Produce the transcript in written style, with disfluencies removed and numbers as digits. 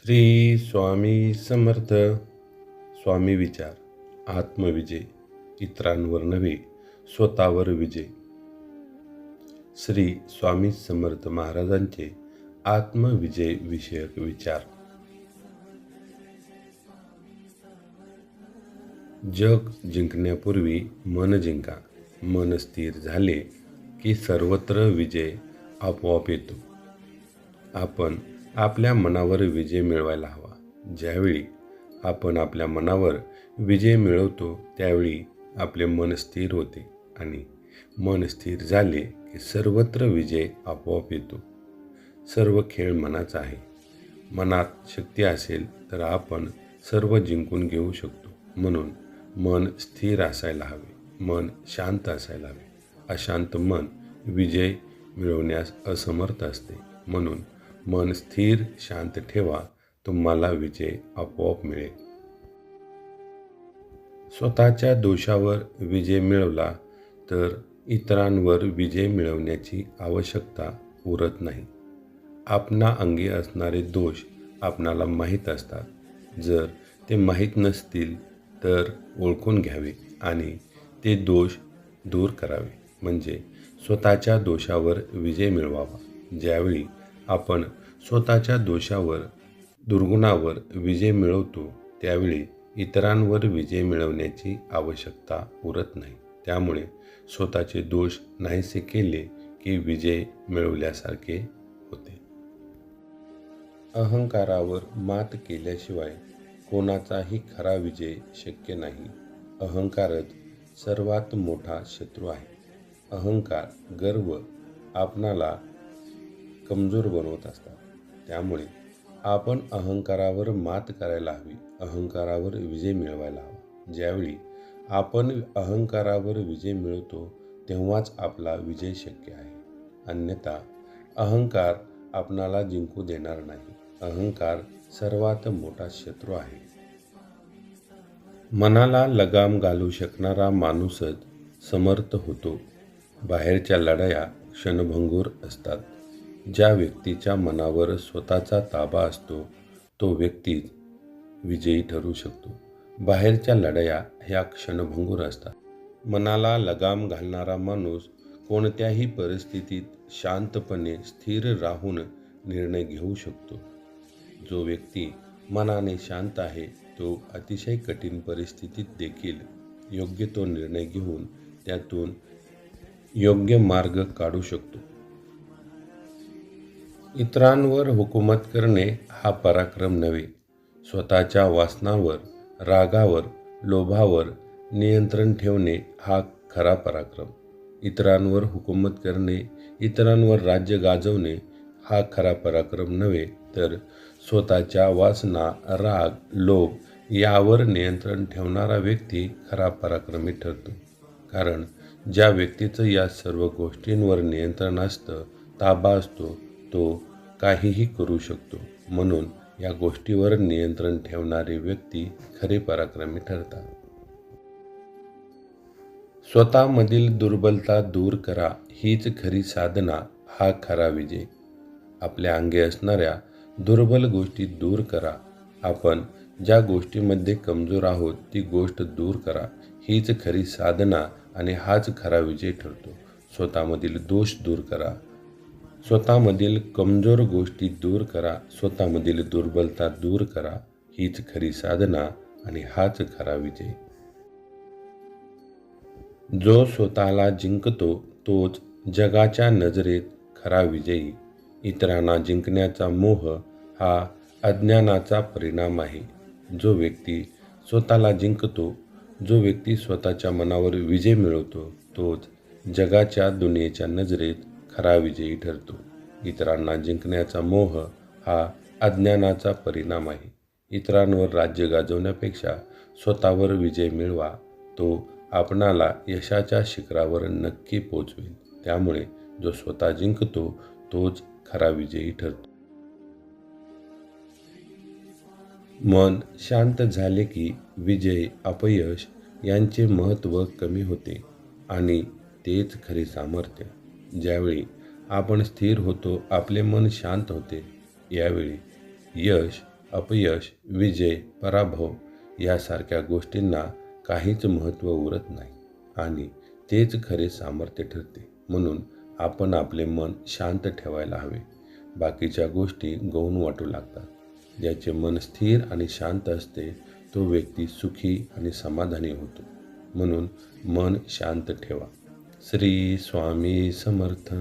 श्री स्वामी समर्थ. स्वामी विचार. आत्मविजय. इतरांवर नव्हे, स्वतःवर विजय. श्री स्वामी समर्थ महाराजांचे आत्मविजय विषयक विचार. जग जिंकण्यापूर्वी मन जिंका. मन स्थिर झाले की सर्वत्र विजय आपोआप येतो. आपण आपल्या मनावर विजय मिळवायला हवा. ज्यावेळी आपण आपल्या मनावर विजय मिळवतो त्यावेळी आपले मन स्थिर होते आणि मन स्थिर झाले की सर्वत्र विजय आपोआप येतो. सर्व खेळ मनाचा आहे. मनात शक्ती असेल तर आपण सर्व जिंकून घेऊ शकतो. म्हणून मन स्थिर असायला हवे. मन शांत असायला हवे. अशांत मन विजय मिळवण्यास असमर्थ असते. म्हणून मन स्थिर शांत ठेवा, तुम्हाला विजय आपोआप मिळेल. स्वतःच्या दोषावर विजय मिळवला तर इतरांवर विजय मिळवण्याची आवश्यकता उरत नाही. आपणा अंगी असणारे दोष आपणाला माहीत असतात. जर ते माहीत नसतील तर ओळखून घ्यावे आणि ते दोष दूर करावे, म्हणजे स्वतःच्या दोषावर विजय मिळवावा. ज्यावेळी आपण स्वतःच्या दोषावर, दुर्गुणावर विजय मिळवतो त्यावेळी इतरांवर विजय मिळवण्याची आवश्यकता उरत नाही. त्यामुळे स्वतःचे दोष नाहीसे केले की विजय मिळवल्यासारखे होते. अहंकारावर मात केल्याशिवाय कोणाचाही खरा विजय शक्य नाही. अहंकारच सर्वात मोठा शत्रू आहे. अहंकार, गर्व आपणाला कमजोर बनवत असतात. त्यामुळे आपण अहंकारावर मात करायला हवी. अहंकारावर विजय मिळवायला हवा. ज्यावेळी आपण अहंकारावर विजय मिळवतो तेव्हाच आपला विजय शक्य आहे. अन्यथा अहंकार आपणाला जिंकू देणार नाही. अहंकार सर्वात मोठा शत्रू आहे. मनाला लगाम घालू शकणारा माणूसच समर्थ होतो. बाहेरच्या लढाया क्षणभंगूर असतात. ज्या व्यक्तीच्या मनावर स्वतःचा ताबा असतो तो व्यक्तीच विजयी ठरू शकतो. बाहेरच्या लढाया ह्या क्षणभंगूर असतात. मनाला लगाम घालणारा माणूस कोणत्याही परिस्थितीत शांतपणे स्थिर राहून निर्णय घेऊ शकतो. जो व्यक्ती मनाने शांत आहे तो अतिशय कठीण परिस्थितीत देखील योग्य तो निर्णय घेऊन त्यातून योग्य मार्ग काढू शकतो. इतरांवर हुकूमत करणे हा पराक्रम नव्हे. स्वतःच्या वासनावर, रागावर, लोभावर नियंत्रण ठेवणे हा खरा पराक्रम. इतरांवर हुकूमत करणे, इतरांवर राज्य गाजवणे हा खरा पराक्रम नव्हे, तर स्वतःच्या वासना, राग, लोभ यावर नियंत्रण ठेवणारा व्यक्ती खरा पराक्रमी ठरतो. कारण ज्या व्यक्तीचं या सर्व गोष्टींवर नियंत्रण असतं, ताबा असतो, तो काहीही करू शकतो. म्हणून या गोष्टीवर नियंत्रण ठेवणारे व्यक्ती खरे पराक्रमी ठरतात. स्वतःमधील दुर्बलता दूर करा, हीच खरी साधना, हा खरा विजय. आपल्या अंगी असणाऱ्या दुर्बल गोष्टी दूर करा. आपण ज्या गोष्टीमध्ये कमजोर आहोत ती गोष्ट दूर करा. हीच खरी साधना आणि हाच खरा विजय ठरतो. स्वतःमधील दोष दूर करा. स्वतःमधील कमजोर गोष्टी दूर करा. स्वतःमधील दुर्बलता दूर करा. हीच खरी साधना आणि हाच खरा विजय. जो स्वतःला जिंकतो तोच जगाच्या नजरेत खरा विजयी. इतरांना जिंकण्याचा मोह हा अज्ञानाचा परिणाम आहे. जो व्यक्ती स्वतःला जिंकतो, जो व्यक्ती स्वतःच्या मनावर विजय मिळवतो तोच जगाच्या, दुनियेच्या नजरेत खरा विजयी ठरतो. इतरांना जिंकण्याचा मोह हा अज्ञानाचा परिणाम आहे. इतरांवर राज्य गाजवण्यापेक्षा स्वतःवर विजय मिळवा. तो आपणाला यशाच्या शिखरावर नक्की पोचवेल. त्यामुळे जो स्वतः जिंकतो तोच खरा विजयी ठरतो. मन शांत झाले की विजय, अपयश यांचे महत्त्व कमी होते आणि तेच खरे सामर्थ्य. ज्यावेळी आपण स्थिर होतो, आपले मन शांत होते, यावेळी यश अपयश, विजय, पराभव यासारख्या गोष्टींना काहीच महत्त्व उरत नाही आणि तेच खरे सामर्थ्य ठरते. म्हणून आपण आपले मन शांत ठेवायला हवे. बाकीच्या गोष्टी गौण वाटू लागतात. ज्याचे मन स्थिर आणि शांत असते तो व्यक्ती सुखी आणि समाधानी होतो. म्हणून मन शांत ठेवा. श्री स्वामी समर्थ.